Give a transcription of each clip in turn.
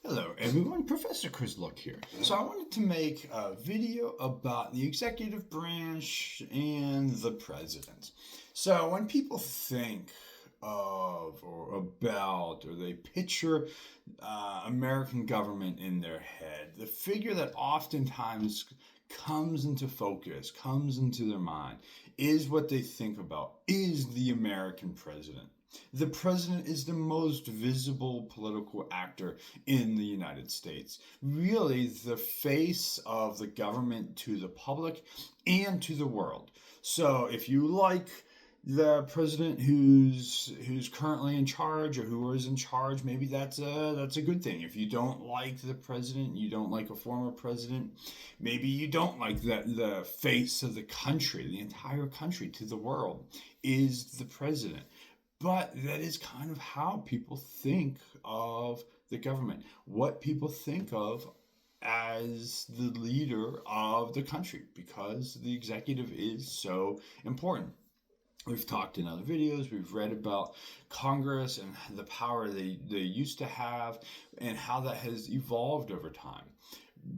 Hello everyone, Professor Chris Luck here. So I wanted to make a video about the executive branch and the president. So when people think of or about or they picture American government in their head, the figure that oftentimes comes into focus, comes into their mind, is what they think about, is the American president. The president is the most visible political actor in the United States. Really, the face of the government to the public and to the world. So, if you like the president who's currently in charge or who is in charge, maybe that's a good thing. If you don't like the president, you don't like a former president, maybe you don't like the face of the country, the entire country to the world is the president. But that is kind of how people think of the government, what people think of as the leader of the country, because the executive is so important. We've talked in other videos, we've read about Congress and the power they used to have and how that has evolved over time.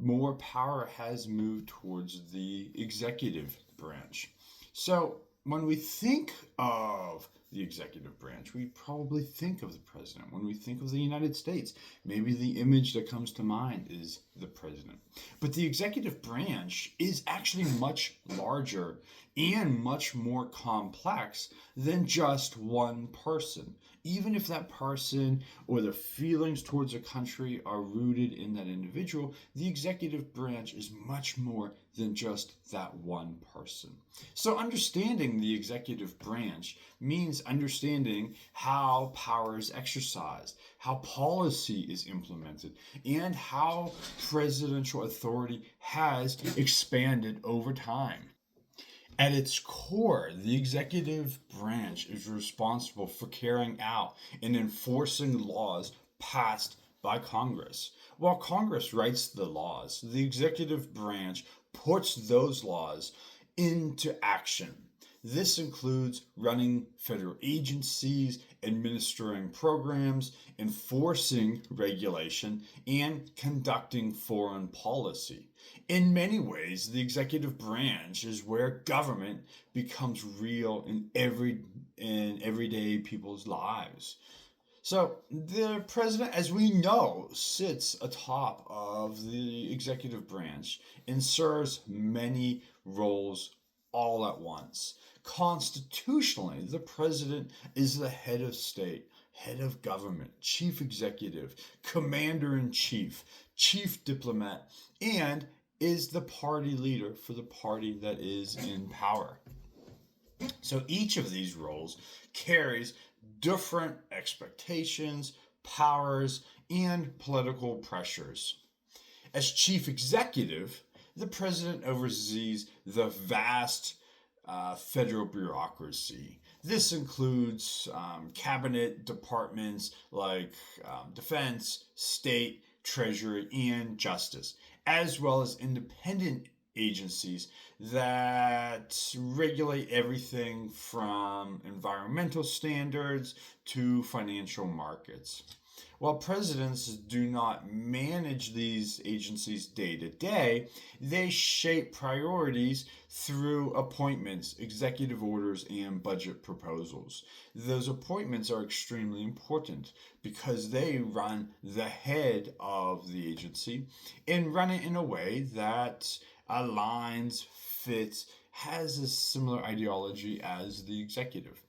More power has moved towards the executive branch. So when we think of the executive branch, we probably think of the president. When we think of the United States, maybe the image that comes to mind is the president. But the executive branch is actually much larger and much more complex than just one person. Even if that person or the feelings towards a country are rooted in that individual, the executive branch is much more than just that one person. So understanding the executive branch means understanding how power is exercised, how policy is implemented, and how presidential authority has expanded over time. At its core, the executive branch is responsible for carrying out and enforcing laws passed by Congress. While Congress writes the laws, the executive branch puts those laws into action. This includes running federal agencies, administering programs, enforcing regulation, and conducting foreign policy. In many ways, the executive branch is where government becomes real in everyday people's lives. So the president, as we know, sits atop of the executive branch and serves many roles all at once. Constitutionally, the president is the head of state, head of government, chief executive, commander in chief, chief diplomat, and is the party leader for the party that is in power. So each of these roles carries different expectations, powers, and political pressures. As chief executive, the president oversees the vast federal bureaucracy. This includes cabinet departments like defense, state, treasury, and justice, as well as independent agencies that regulate everything from environmental standards to financial markets. While presidents do not manage these agencies day to day, they shape priorities through appointments, executive orders, and budget proposals. Those appointments are extremely important because they run the head of the agency and run it in a way that aligns, fits, has a similar ideology as the executive.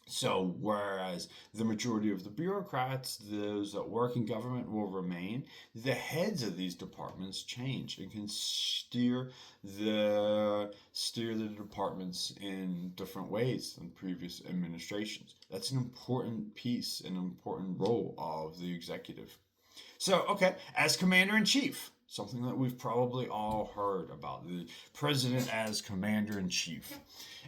So, whereas the majority of the bureaucrats, those that work in government, will remain, the heads of these departments change and can steer the departments in different ways than previous administrations. That's an important piece, an important role of the executive. So, okay, as commander in chief, something that we've probably all heard about, the president as commander in chief.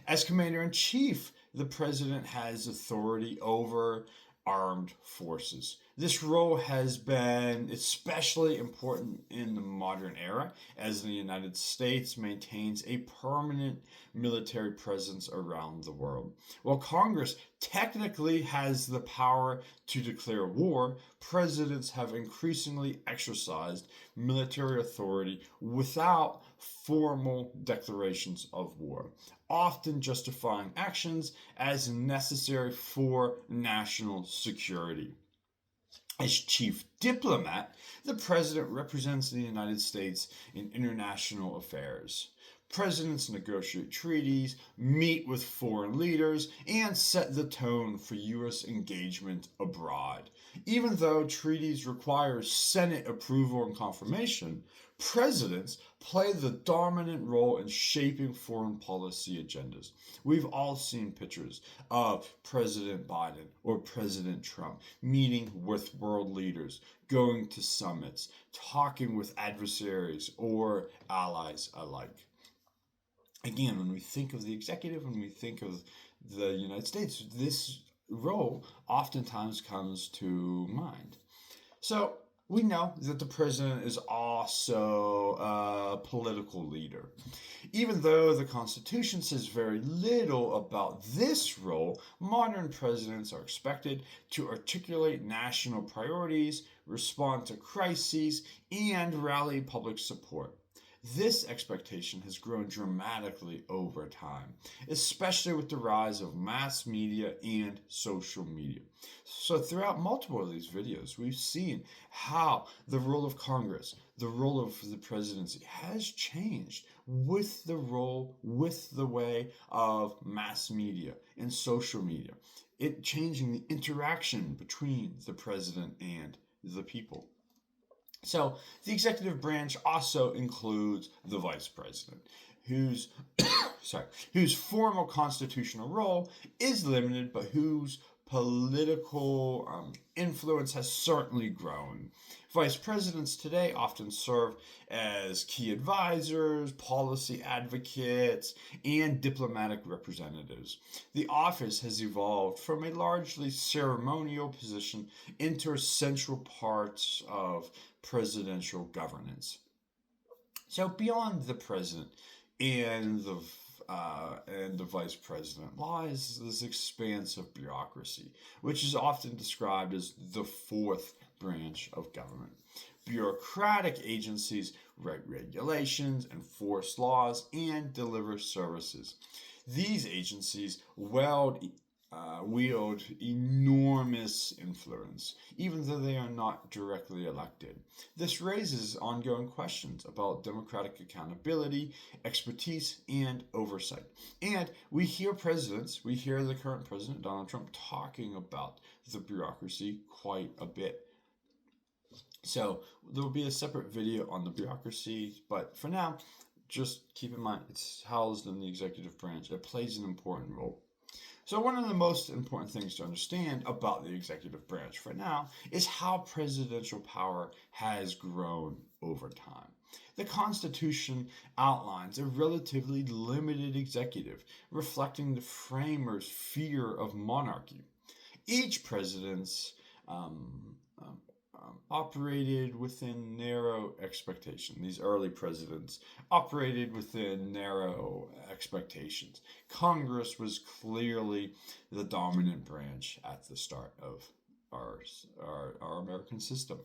As commander in chief, the president has authority over armed forces. This role has been especially important in the modern era as the United States maintains a permanent military presence around the world. While Congress technically has the power to declare war, presidents have increasingly exercised military authority without formal declarations of war, often justifying actions as necessary for national security. As chief diplomat, the president represents the United States in international affairs. Presidents negotiate treaties, meet with foreign leaders, and set the tone for U.S. engagement abroad. Even though treaties require Senate approval and confirmation, presidents play the dominant role in shaping foreign policy agendas. We've all seen pictures of President Biden or President Trump meeting with world leaders, going to summits, talking with adversaries or allies alike. Again, when we think of the executive, when we think of the United States, this role oftentimes comes to mind. So we know that the president is also a political leader. Even though the Constitution says very little about this role, modern presidents are expected to articulate national priorities, respond to crises, and rally public support. This expectation has grown dramatically over time, especially with the rise of mass media and social media. So throughout multiple of these videos, we've seen how the role of Congress, the role of the presidency has changed with the way of mass media and social media. It changing the interaction between the president and the people. So the executive branch also includes the vice president, whose whose formal constitutional role is limited, but whose political influence has certainly grown. Vice presidents today often serve as key advisors, policy advocates, and diplomatic representatives. The office has evolved from a largely ceremonial position into a central part of presidential governance. So beyond the president and the vice president lies this expanse of bureaucracy, which is often described as the fourth branch of government. Bureaucratic agencies write regulations, enforce laws, and deliver services. These agencies wield enormous influence, even though they are not directly elected. This raises ongoing questions about democratic accountability, expertise, and oversight. And we hear the current president, Donald Trump, talking about the bureaucracy quite a bit. So there will be a separate video on the bureaucracy, but for now, just keep in mind it's housed in the executive branch. It plays an important role. So one of the most important things to understand about the executive branch for now is how presidential power has grown over time. The Constitution outlines a relatively limited executive, reflecting the framers' fear of monarchy. Each president's operated within narrow expectation. These early presidents operated within narrow expectations. Congress was clearly the dominant branch at the start of our American system.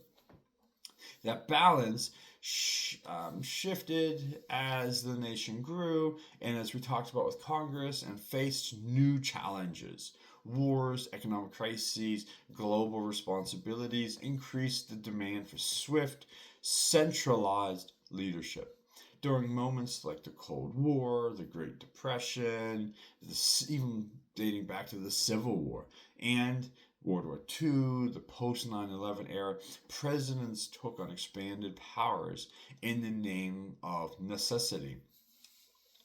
That balance shifted as the nation grew and as we talked about with Congress and faced new challenges. Wars, economic crises, global responsibilities increased the demand for swift, centralized leadership. During moments like the Cold War, the Great Depression, even dating back to the Civil War, and World War II, the post 9/11 era, presidents took on expanded powers in the name of necessity.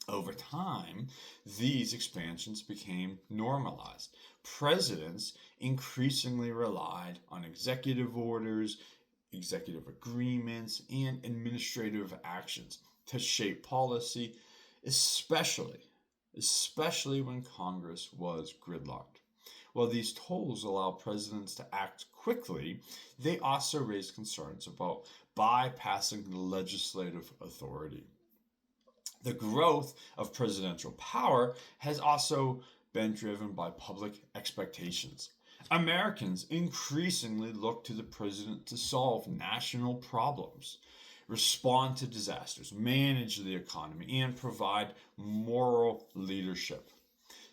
Over time, these expansions became normalized. Presidents increasingly relied on executive orders, executive agreements, and administrative actions to shape policy, especially when Congress was gridlocked. While these tools allow presidents to act quickly, they also raise concerns about bypassing the legislative authority. The growth of presidential power has also been driven by public expectations. Americans increasingly look to the president to solve national problems, respond to disasters, manage the economy, and provide moral leadership.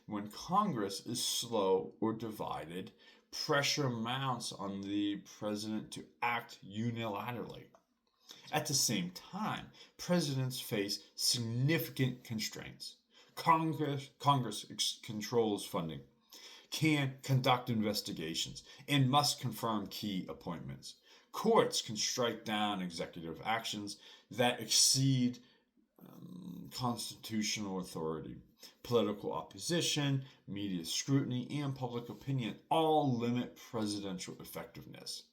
When Congress is slow or divided, pressure mounts on the president to act unilaterally. At the same time, presidents face significant constraints. Congress controls funding, can conduct investigations, and must confirm key appointments. Courts can strike down executive actions that exceed constitutional authority. Political opposition, media scrutiny, and public opinion all limit presidential effectiveness.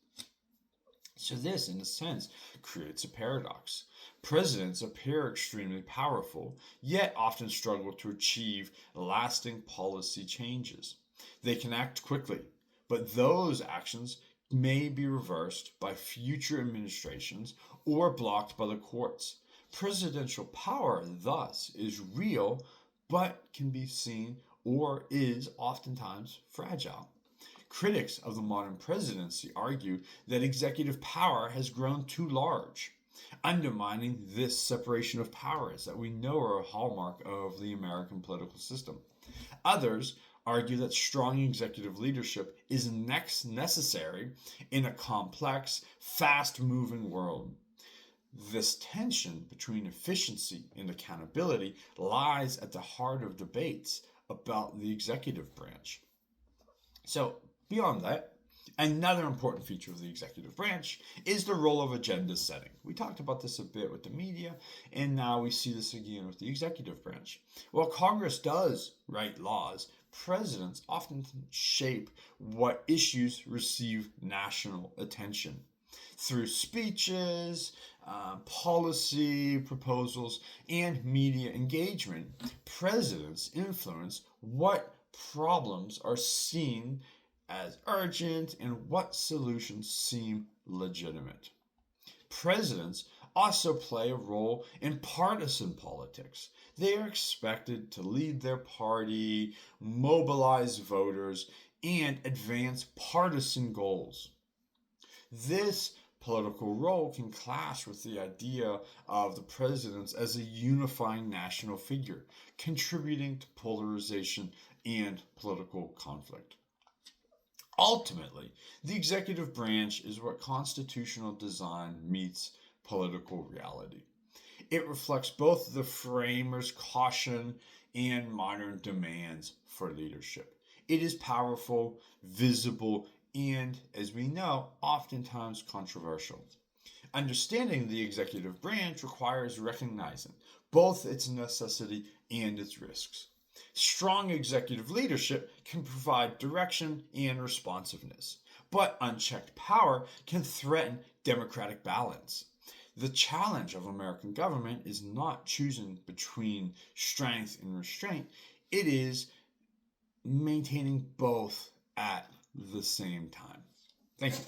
So this, in a sense, creates a paradox. Presidents appear extremely powerful, yet often struggle to achieve lasting policy changes. They can act quickly, but those actions may be reversed by future administrations or blocked by the courts. Presidential power, thus, is real, but can be seen or is oftentimes fragile. Critics of the modern presidency argue that executive power has grown too large, undermining this separation of powers that we know are a hallmark of the American political system. Others argue that strong executive leadership is next necessary in a complex, fast-moving world. This tension between efficiency and accountability lies at the heart of debates about the executive branch. So, beyond that, another important feature of the executive branch is the role of agenda setting. We talked about this a bit with the media, and now we see this again with the executive branch. While Congress does write laws, presidents often shape what issues receive national attention. Through speeches, policy proposals, and media engagement, presidents influence what problems are seen as urgent and what solutions seem legitimate. Presidents also play a role in partisan politics. They are expected to lead their party, mobilize voters, and advance partisan goals. This political role can clash with the idea of the president as a unifying national figure, contributing to polarization and political conflict. Ultimately, the executive branch is what constitutional design meets political reality. It reflects both the framers' caution and modern demands for leadership. It is powerful, visible, and, as we know, oftentimes controversial. Understanding the executive branch requires recognizing both its necessity and its risks. Strong executive leadership can provide direction and responsiveness, but unchecked power can threaten democratic balance. The challenge of American government is not choosing between strength and restraint, it is maintaining both at the same time. Thank you.